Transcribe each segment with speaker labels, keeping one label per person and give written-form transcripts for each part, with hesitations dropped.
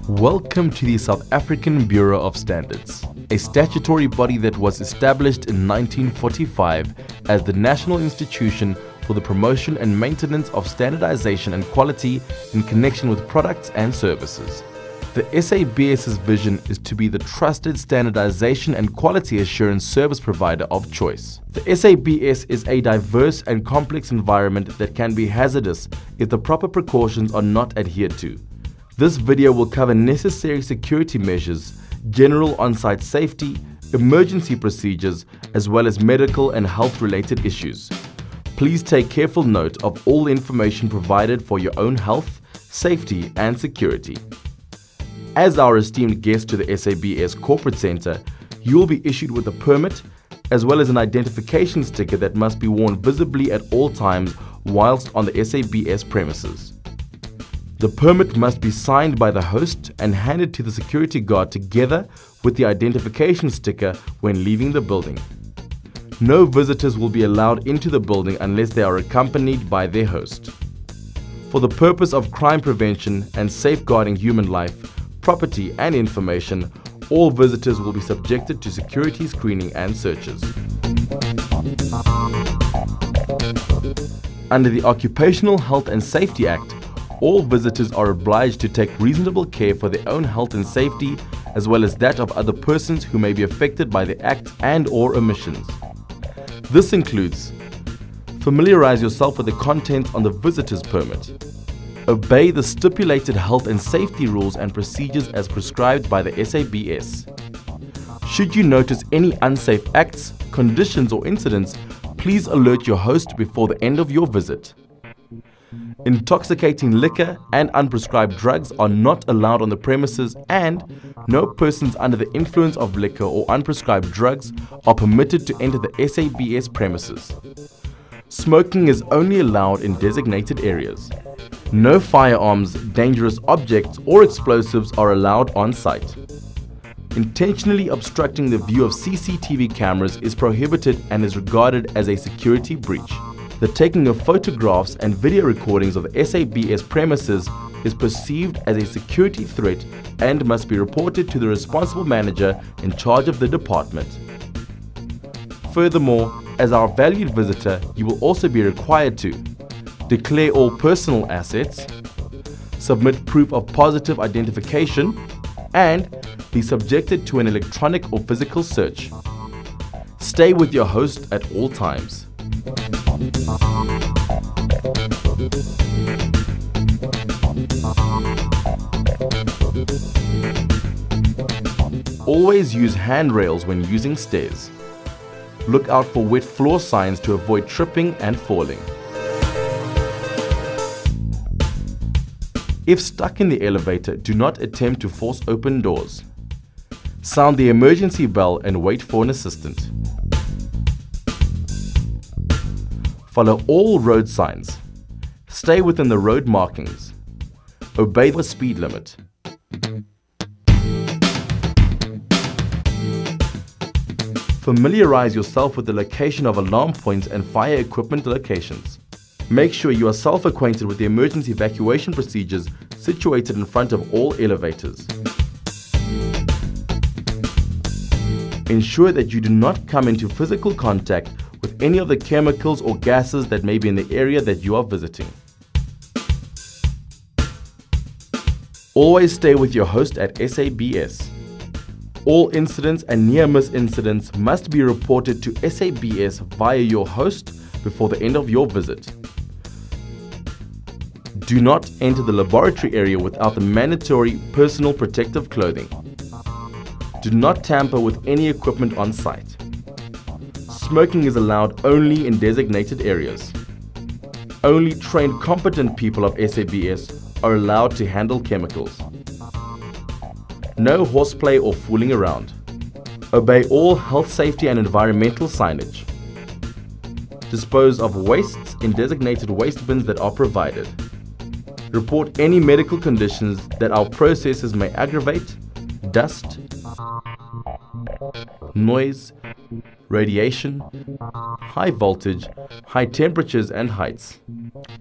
Speaker 1: Welcome to the South African Bureau of Standards, a statutory body that was established in 1945 as the National Institution for the Promotion and Maintenance of Standardization and Quality in connection with products and services. The SABS's vision is to be the trusted standardization and quality assurance service provider of choice. The SABS is a diverse and complex environment that can be hazardous if the proper precautions are not adhered to. This video will cover necessary security measures, general on-site safety, emergency procedures, as well as medical and health-related issues. Please take careful note of all information provided for your own health, safety, and security. As our esteemed guest to the SABS Corporate Center, you will be issued with a permit as well as an identification sticker that must be worn visibly at all times whilst on the SABS premises. The permit must be signed by the host and handed to the security guard together with the identification sticker when leaving the building. No visitors will be allowed into the building unless they are accompanied by their host. For the purpose of crime prevention and safeguarding human life, property and information, all visitors will be subjected to security screening and searches. Under the Occupational Health and Safety Act, all visitors are obliged to take reasonable care for their own health and safety, as well as that of other persons who may be affected by the act and/or omissions. This includes: familiarize yourself with the contents on the visitor's permit. Obey the stipulated health and safety rules and procedures as prescribed by the SABS. Should you notice any unsafe acts, conditions, or incidents, please alert your host before the end of your visit. Intoxicating liquor and unprescribed drugs are not allowed on the premises, and no persons under the influence of liquor or unprescribed drugs are permitted to enter the SABS premises. Smoking is only allowed in designated areas. No firearms, dangerous objects, or explosives are allowed on site. Intentionally obstructing the view of CCTV cameras is prohibited and is regarded as a security breach. The taking of photographs and video recordings of the SABS premises is perceived as a security threat and must be reported to the responsible manager in charge of the department. Furthermore, as our valued visitor, you will also be required to declare all personal assets, submit proof of positive identification, and be subjected to an electronic or physical search. Stay with your host at all times. Always use handrails when using stairs. Look out for wet floor signs to avoid tripping and falling. If stuck in the elevator, do not attempt to force open doors. Sound the emergency bell and wait for an assistant. Follow all road signs. Stay within the road markings. Obey the speed limit. Familiarize yourself with the location of alarm points and fire equipment locations. Make sure you are self-acquainted with the emergency evacuation procedures situated in front of all elevators. Ensure that you do not come into physical contact with any of the chemicals or gases that may be in the area that you are visiting. Always stay with your host at SABS. All incidents and near-miss incidents must be reported to SABS via your host before the end of your visit. Do not enter the laboratory area without the mandatory personal protective clothing. Do not tamper with any equipment on site. Smoking is allowed only in designated areas. Only trained, competent people of SABS are allowed to handle chemicals. No horseplay or fooling around. Obey all health, safety and environmental signage. Dispose of wastes in designated waste bins that are provided. Report any medical conditions that our processes may aggravate: dust, noise, radiation, high voltage, high temperatures and heights.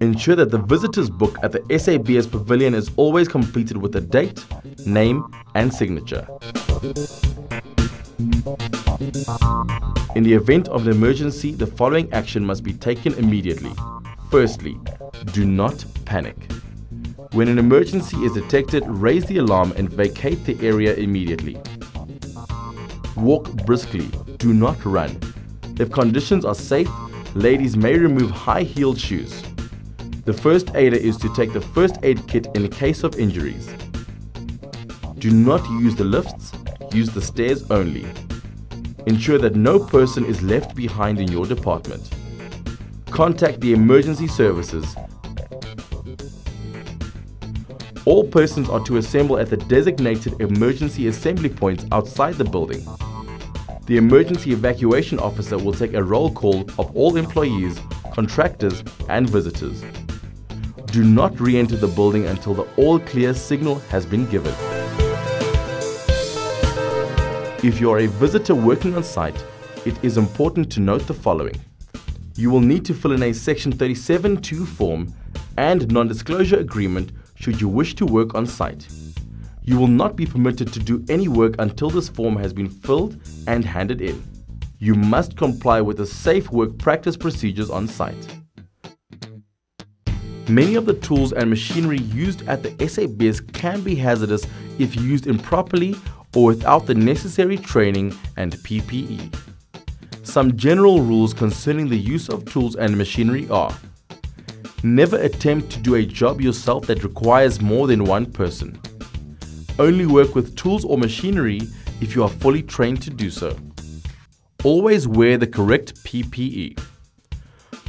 Speaker 1: Ensure that the visitor's book at the SABS pavilion is always completed with a date, name and signature. In the event of an emergency, the following action must be taken immediately. Firstly, do not panic. When an emergency is detected, raise the alarm and vacate the area immediately. Walk briskly, do not run. If conditions are safe, ladies may remove high-heeled shoes. The first aider is to take the first aid kit in case of injuries. Do not use the lifts, use the stairs only. Ensure that no person is left behind in your department. Contact the emergency services. All persons are to assemble at the designated emergency assembly points outside the building. The emergency evacuation officer will take a roll call of all employees, contractors and visitors. Do not re-enter the building until the all clear signal has been given. If you are a visitor working on site, it is important to note the following. You will need to fill in a Section 37(2) form and non-disclosure agreement should you wish to work on site. You will not be permitted to do any work until this form has been filled and handed in. You must comply with the safe work practice procedures on site. Many of the tools and machinery used at the SABS can be hazardous if used improperly or without the necessary training and PPE. Some general rules concerning the use of tools and machinery are: never attempt to do a job yourself that requires more than one person. Only work with tools or machinery if you are fully trained to do so. Always wear the correct PPE.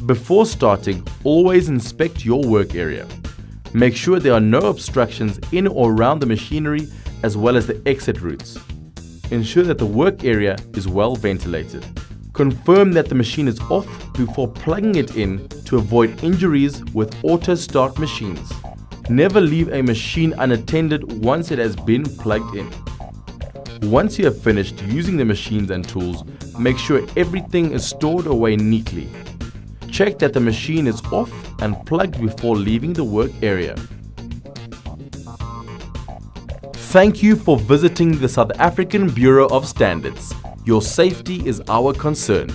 Speaker 1: Before starting, always inspect your work area. Make sure there are no obstructions in or around the machinery as well as the exit routes. Ensure that the work area is well ventilated. Confirm that the machine is off before plugging it in to avoid injuries with auto start machines. Never leave a machine unattended once it has been plugged in. Once you have finished using the machines and tools, make sure everything is stored away neatly. Check that the machine is off and plugged before leaving the work area. Thank you for visiting the South African Bureau of Standards. Your safety is our concern.